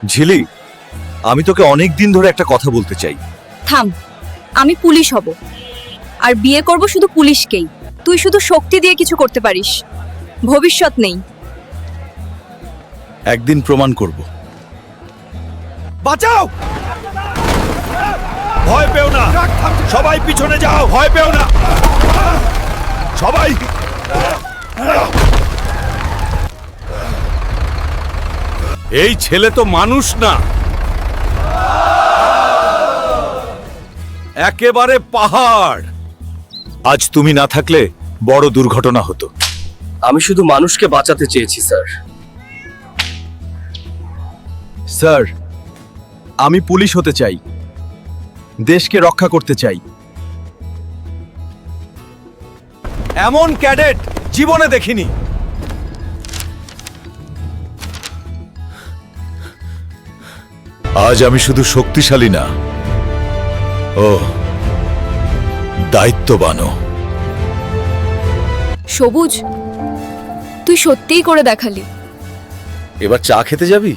ঝিলি, আমি তোকে অনেক দিন ধরে একটা কথা বলতে চাই। থাম, আমি পুলিশ হব, আর বিয়ে করব শুধু পুলিশকেই। তুই শুধু শক্তি দিয়ে কিছু করতে পারিস, ভবিষ্যৎ নেই। একদিন প্রমাণ করব। বাঁচাও! ভয় পেও না, সবাই পিছনে যাও। ভয় পেও না, সবাই। এই ছেলে তো মানুষ না, একেবারে পাহাড়। আজ তুমি না থাকলে বড় দুর্ঘটনা হতো। আমি শুধু মানুষকে বাঁচাতে চেয়েছি স্যার। স্যার, আমি পুলিশ হতে চাই, দেশকে রক্ষা করতে চাই। এমন ক্যাডেট জীবনে দেখিনি। আজ আমি শুধু শক্তিশালী না, ও দায়িত্ববানও। সবুজ, তুই সত্যিই করে দেখালি। এবার চা খেতে যাবি?